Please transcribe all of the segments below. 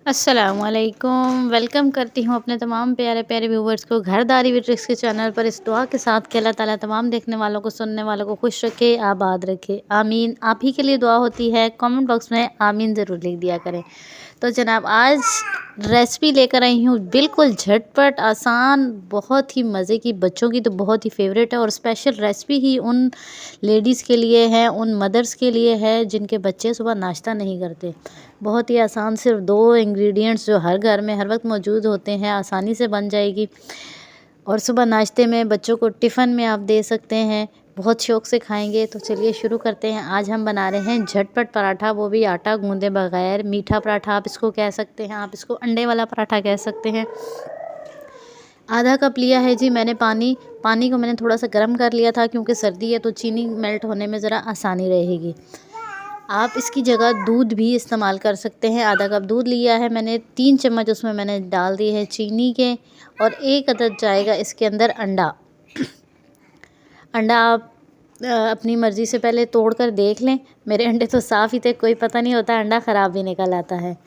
अस्सलामुअलैकुम। वेलकम करती हूँ अपने तमाम प्यारे प्यारे व्यूवर्स को घरदारी विद ट्रिक्स के चैनल पर, इस दुआ के साथ कि अल्लाह ताला तमाम देखने वालों को, सुनने वालों को खुश रखे, आबाद रखे, आमीन। आप ही के लिए दुआ होती है, कमेंट बॉक्स में आमीन ज़रूर लिख दिया करें। तो जनाब, आज रेसिपी लेकर आई हूँ बिल्कुल झटपट, आसान, बहुत ही मज़े की, बच्चों की तो बहुत ही फेवरेट है। और स्पेशल रेसिपी ही उन लेडीज़ के लिए है, उन मदर्स के लिए है जिनके बच्चे सुबह नाश्ता नहीं करते। बहुत ही आसान, सिर्फ 2 इंग्रेडिएंट्स जो हर घर में हर वक्त मौजूद होते हैं, आसानी से बन जाएगी। और सुबह नाश्ते में बच्चों को टिफ़िन में आप दे सकते हैं, बहुत शौक़ से खाएंगे। तो चलिए शुरू करते हैं। आज हम बना रहे हैं झटपट पराठा, वो भी आटा गूंदे बगैर। मीठा पराठा आप इसको कह सकते हैं, आप इसको अंडे वाला पराठा कह सकते हैं। आधा कप लिया है जी मैंने पानी। पानी को मैंने थोड़ा सा गर्म कर लिया था, क्योंकि सर्दी है तो चीनी मेल्ट होने में ज़रा आसानी रहेगी। आप इसकी जगह दूध भी इस्तेमाल कर सकते हैं। आधा कप दूध लिया है मैंने, 3 चम्मच उसमें मैंने डाल दिए हैं चीनी के, और 1 अदद जाएगा इसके अंदर अंडा। अंडा आप अपनी मर्ज़ी से पहले तोड़ कर देख लें। मेरे अंडे तो साफ़ ही थे, कोई पता नहीं होता, अंडा ख़राब भी निकल आता है।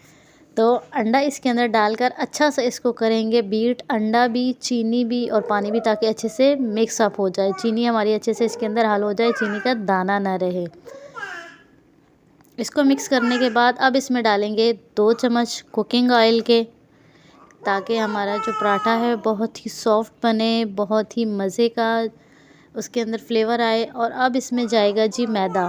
तो अंडा इसके अंदर डालकर अच्छा से इसको करेंगे बीट, अंडा भी, चीनी भी और पानी भी, ताकि अच्छे से मिक्स अप हो जाए। चीनी हमारी अच्छे से इसके अंदर हल हो जाए, चीनी का दाना ना रहे। इसको मिक्स करने के बाद अब इसमें डालेंगे 2 चम्मच कुकिंग ऑयल के, ताकि हमारा जो पराठा है बहुत ही सॉफ्ट बने, बहुत ही मज़े का उसके अंदर फ्लेवर आए। और अब इसमें जाएगा जी मैदा।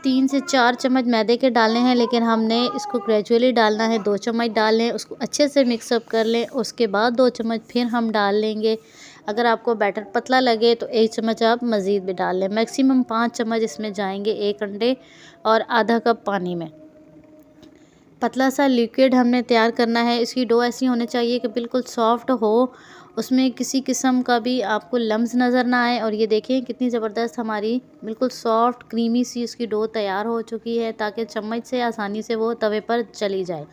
3 से 4 चम्मच मैदे के डालने हैं, लेकिन हमने इसको ग्रेजुअली डालना है। 2 चम्मच डाल लें, उसको अच्छे से मिक्सअप कर लें। उसके बाद 2 चम्मच फिर हम डाल लेंगे। अगर आपको बैटर पतला लगे तो 1 चम्मच आप मज़ीद भी डाल लें। मैक्सिमम 5 चम्मच इसमें जाएंगे 1 अंडे और आधा कप पानी में। पतला सा लिक्विड हमने तैयार करना है। इसकी डो ऐसी होनी चाहिए कि बिल्कुल सॉफ्ट हो, उसमें किसी किस्म का भी आपको लम्स नज़र ना आए। और ये देखें कितनी ज़बरदस्त हमारी बिल्कुल सॉफ्ट क्रीमी सी इसकी डो तैयार हो चुकी है, ताकि चम्मच से आसानी से वो तवे पर चली जाए।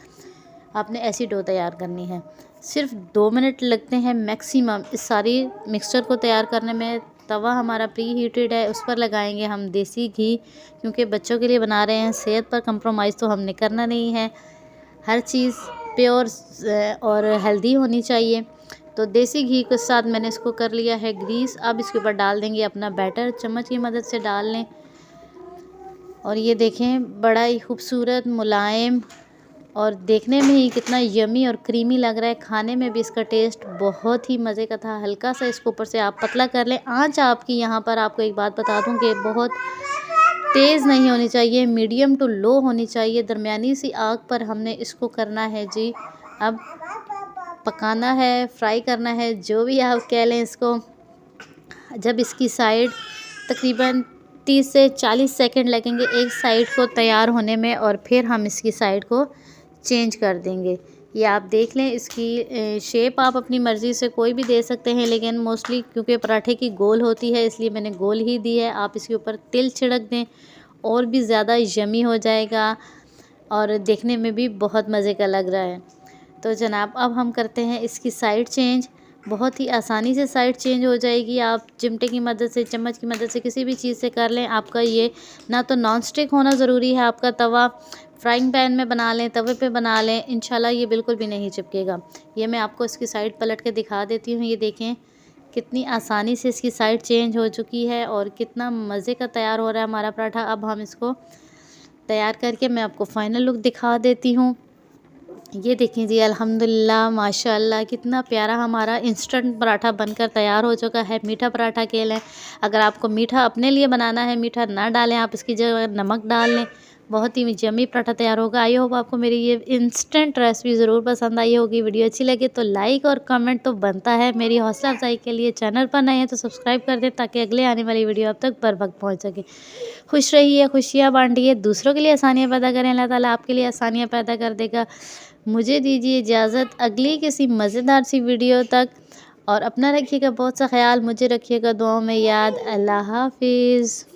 आपने ऐसी डो तैयार करनी है। सिर्फ 2 मिनट लगते हैं मैक्सिमम इस सारी मिक्सचर को तैयार करने में। तवा हमारा प्री हीटेड है, उस पर लगाएंगे हम देसी घी, क्योंकि बच्चों के लिए बना रहे हैं, सेहत पर कंप्रोमाइज़ तो हमने करना नहीं है। हर चीज़ प्योर और हेल्दी होनी चाहिए। तो देसी घी के साथ मैंने इसको कर लिया है ग्रीस। अब इसके ऊपर डाल देंगे अपना बैटर, चम्मच की मदद से डाल लें। और ये देखें बड़ा ही खूबसूरत, मुलायम और देखने में ही कितना यमी और क्रीमी लग रहा है। खाने में भी इसका टेस्ट बहुत ही मज़े का था। हल्का सा इसको ऊपर से आप पतला कर लें। आँच आपकी यहाँ पर आपको एक बात बता दूँ कि बहुत तेज़ नहीं होनी चाहिए, मीडियम टू लो होनी चाहिए। दरमियानी सी आग पर हमने इसको करना है जी। अब पकाना है, फ्राई करना है, जो भी आप कह लें इसको। जब इसकी साइड तकरीबन 30 से 40 सेकंड लगेंगे एक साइड को तैयार होने में, और फिर हम इसकी साइड को चेंज कर देंगे। ये आप देख लें, इसकी शेप आप अपनी मर्ज़ी से कोई भी दे सकते हैं, लेकिन मोस्टली क्योंकि पराठे की गोल होती है इसलिए मैंने गोल ही दी है। आप इसके ऊपर तिल छिड़क दें, और भी ज़्यादा यमी हो जाएगा और देखने में भी बहुत मज़े का लग रहा है। तो जनाब, अब हम करते हैं इसकी साइड चेंज। बहुत ही आसानी से साइड चेंज हो जाएगी। आप चिमटे की मदद से, चम्मच की मदद से, किसी भी चीज़ से कर लें। आपका ये ना तो नॉन स्टिक होना ज़रूरी है, आपका तवा फ्राइंग पैन में बना लें, तवे पे बना लें, इंशाल्लाह ये बिल्कुल भी नहीं चिपकेगा। ये मैं आपको इसकी साइड पलट के दिखा देती हूँ। ये देखें कितनी आसानी से इसकी साइड चेंज हो चुकी है और कितना मज़े का तैयार हो रहा है हमारा पराठा। अब हम इसको तैयार करके मैं आपको फ़ाइनल लुक दिखा देती हूँ। ये देखें जी, अल्हम्दुलिल्लाह, माशाअल्लाह, कितना प्यारा हमारा इंस्टेंट पराठा बनकर तैयार हो चुका है। मीठा पराठा कह लें। अगर आपको मीठा अपने लिए बनाना है, मीठा ना डालें, आप इसकी जगह नमक डाल लें। बहुत ही यम्मी पराठा तैयार होगा। आई होप आपको मेरी ये इंस्टेंट रेसिपी ज़रूर पसंद आई होगी। वीडियो अच्छी लगे तो लाइक और कमेंट तो बनता है। मेरी हौसला अफजाई के लिए चैनल पर नए हैं तो सब्सक्राइब कर दें, ताकि अगले आने वाली वीडियो आप तक बर वक्त पहुँच सके। खुश रहिए, खुशियाँ बांटिए, दूसरों के लिए आसानियाँ पैदा करें। अल्लाह ताला आपके लिए आसानियाँ पैदा कर देगा। मुझे दीजिए इजाज़त अगली किसी मज़ेदार सी वीडियो तक, और अपना रखिएगा बहुत सा ख्याल, मुझे रखिएगा दुआओं में याद। अल्लाह हाफिज़।